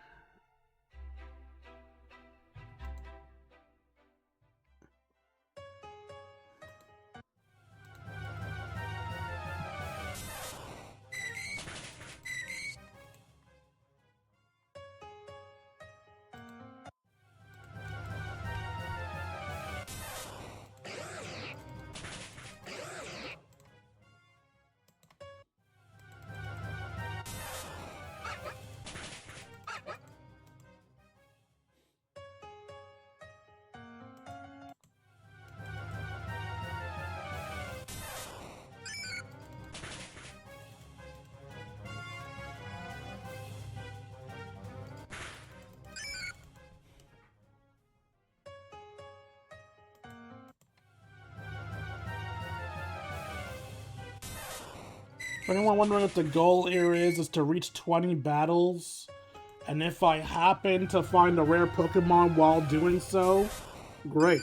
For anyone wondering what the goal here is to reach 20 battles. And if I happen to find a rare Pokemon while doing so, great.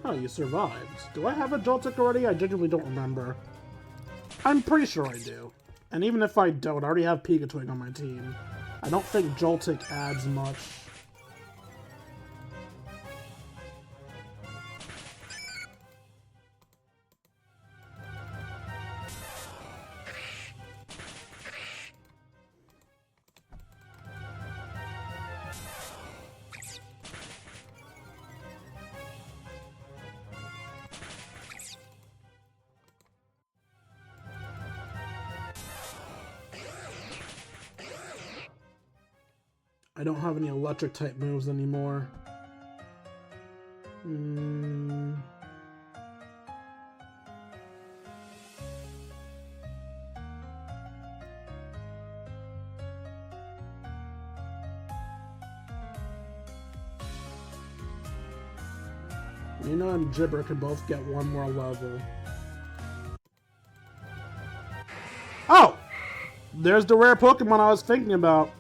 Oh, you survived. Do I have a Joltik already? I genuinely don't remember. I'm pretty sure I do. And even if I don't, I already have Pikachu on my team. I don't think Joltik adds much. I don't have any electric type moves anymore. Nina and Gibber can both get 1 more level. Oh! There's the rare Pokemon I was thinking about.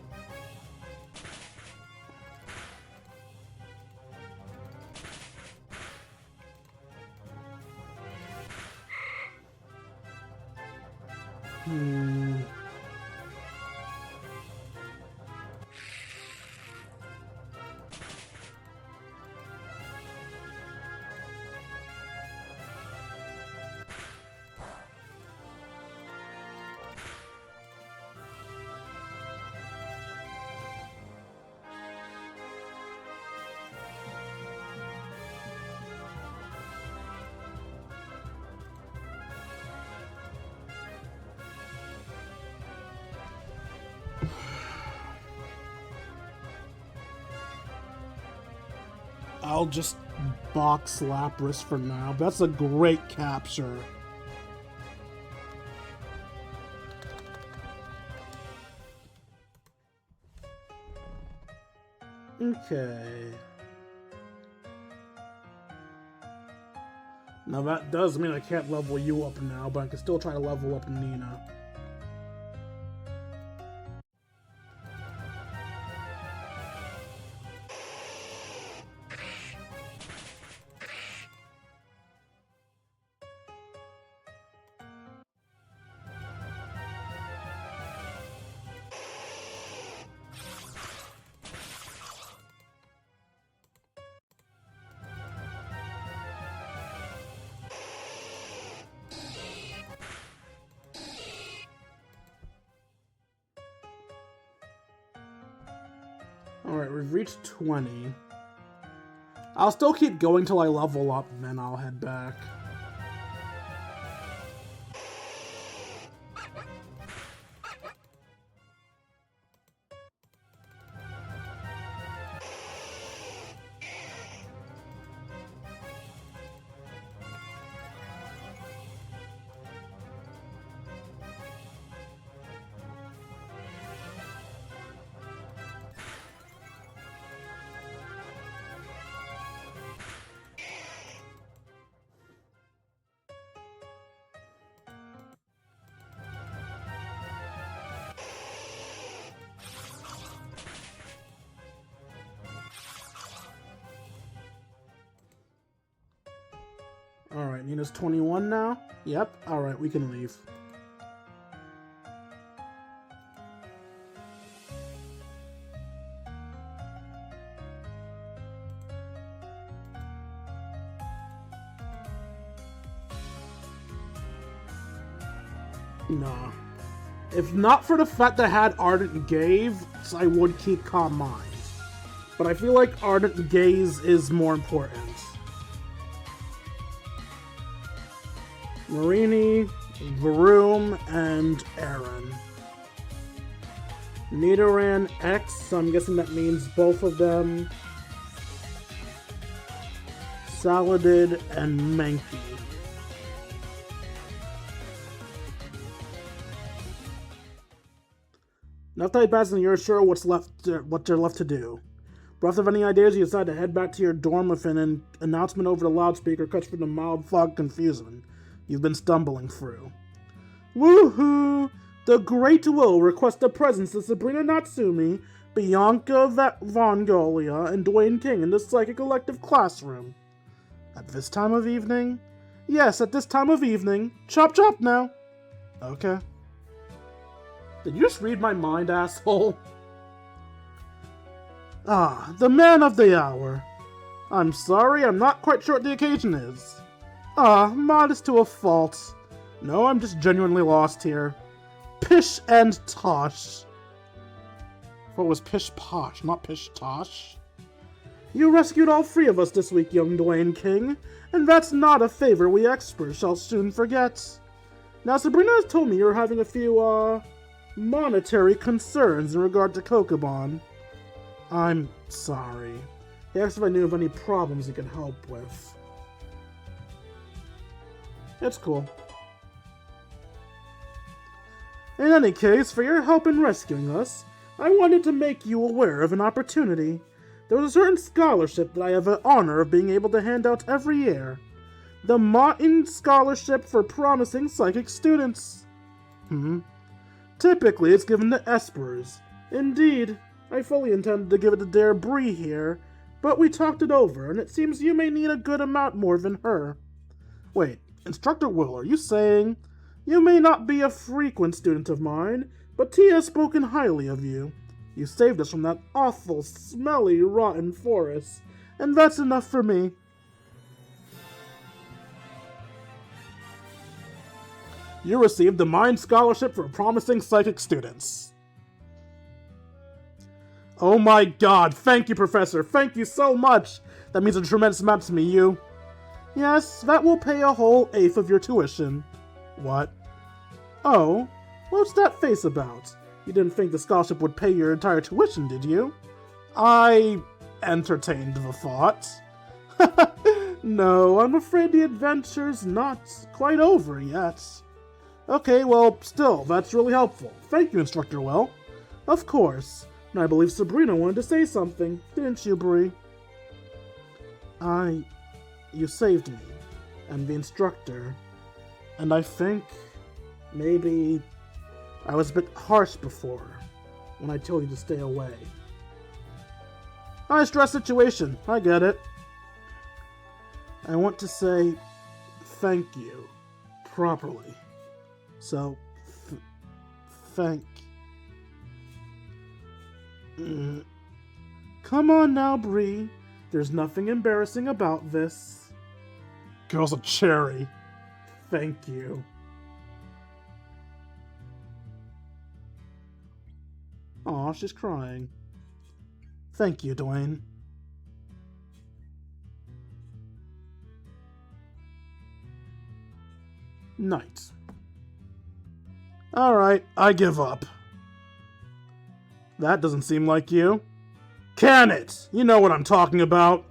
I'll just box Lapras for now. That's a great capture. Okay. Now that does mean I can't level you up now, but I can still try to level up Nina. Alright, we've reached 20. I'll still keep going till I level up, and then I'll head back. Alright, Nina's 21 now? Yep, alright, we can leave. Nah. If not for the fact that I had Ardent Gaze, I would keep Calm Mind. But I feel like Ardent Gaze is more important. Marini, Varoom, and Aaron. Nidoran X, so I'm guessing that means both of them. Saladin and Mankey. Now after I pass and you're sure what they're left to do. Breath of any ideas, you decide to head back to your dorm with an announcement over the loudspeaker cuts through the mild fog confusion you've been stumbling through. Woohoo! The Great Will requests the presence of Sabrina Natsumi, Bianca Vongolia, and Dwayne King in the Psychic Elective classroom. At this time of evening? Yes, at this time of evening. Chop chop now. Okay. Did you just read my mind, asshole? Ah, the man of the hour. I'm sorry, I'm not quite sure what the occasion is. Ah, modest to a fault. No, I'm just genuinely lost here. Pish and Tosh. What was Pish Posh, not Pish Tosh? You rescued all three of us this week, young Dwayne King, and that's not a favor we experts shall soon forget. Now, Sabrina has told me you're having a few, monetary concerns in regard to Kokobon. I'm sorry. He asked if I knew of any problems he could help with. It's cool. In any case, for your help in rescuing us, I wanted to make you aware of an opportunity. There was a certain scholarship that I have the honor of being able to hand out every year. The Martin Scholarship for Promising Psychic Students. Typically, it's given to Espers. Indeed, I fully intended to give it to Dare Bree here, but we talked it over, and it seems you may need a good amount more than her. Wait, Instructor Will, are you saying... You may not be a frequent student of mine, but T has spoken highly of you. You saved us from that awful, smelly, rotten forest, and that's enough for me. You received the Mind Scholarship for Promising Psychic Students. Oh my god, thank you, Professor, thank you so much! That means a tremendous amount to me, you. Yes, that will pay a whole eighth of your tuition. What? Oh, what's that face about? You didn't think the scholarship would pay your entire tuition, did you? I entertained the thought. No, I'm afraid the adventure's not quite over yet. Okay, well, still, that's really helpful. Thank you, Instructor Well. Of course. And I believe Sabrina wanted to say something, didn't you, Bree? You saved me, and the instructor, and I think maybe I was a bit harsh before when I told you to stay away. High stress situation, I get it. I want to say thank you properly. So, thank. Come on now, Bree. There's nothing embarrassing about this. Girl's a cherry. Thank you. Aw, she's crying. Thank you, Dwayne. Night. Alright, I give up. That doesn't seem like you. Can it? You know what I'm talking about.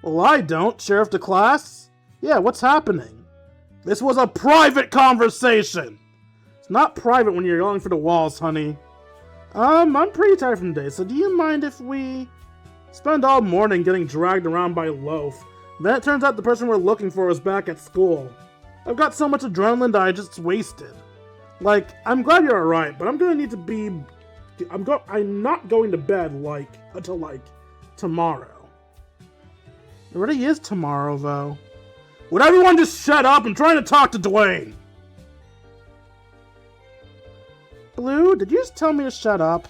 Well, I don't. Sheriff to class? Yeah, what's happening? This was a private conversation! It's not private when you're yelling for the walls, honey. I'm pretty tired from the day, so do you mind if we spend all morning getting dragged around by Loaf? Then it turns out the person we're looking for is back at school. I've got so much adrenaline that I just wasted. Like, I'm glad you're alright, but I'm gonna need to be... I'm not going to bed, until, tomorrow. It already is tomorrow, though. Would everyone just shut up? I'm trying to talk to Dwayne! Blue, did you just tell me to shut up?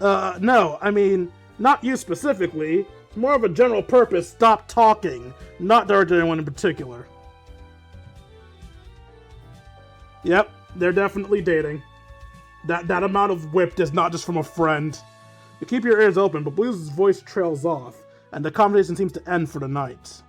No, I mean, not you specifically. It's more of a general purpose, stop talking, not directed at anyone in particular. Yep, they're definitely dating. That amount of whipped is not just from a friend. You keep your ears open, but Blue's voice trails off, and the conversation seems to end for the night.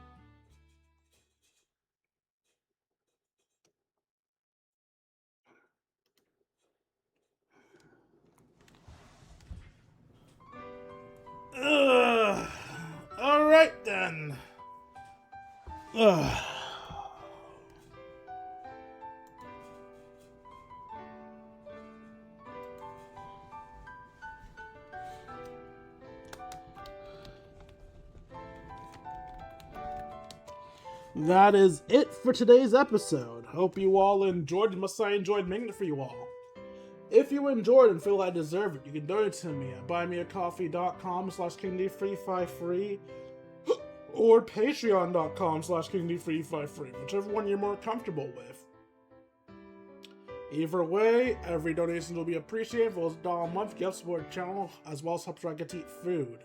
Alright then. That is it for today's episode. Hope you all enjoyed it. Must I enjoyed making it for you all. If you enjoyed and feel I deserve it, you can donate to me at buymeacoffee.com/KingD353 or patreon.com/KingD353, whichever one you're more comfortable with. Either way, every donation will be appreciated. For those $1 a month, you help support the channel, as well as helps I get to eat food.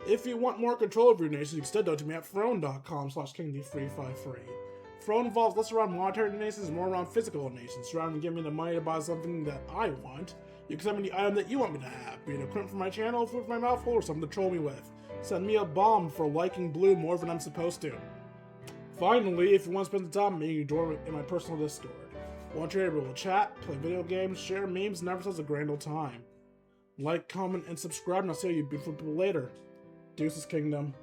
If you want more control of your nation, you can still donate to me at throne.com/KingD353. Throne involves less around monetary donations and more around physical donations. Rather than giving me the money to buy something that I want, you can send me the item that you want me to have, be it equipment for my channel, food for my mouth hole, or something to troll me with. Send me a bomb for liking Blue more than I'm supposed to. Finally, if you want to spend the time with me, you can join in my personal Discord. Once you're able to chat, play video games, share memes, and have yourselves a grand old time. Like, comment, and subscribe, and I'll see you beautiful people later. Deuces Kingdom.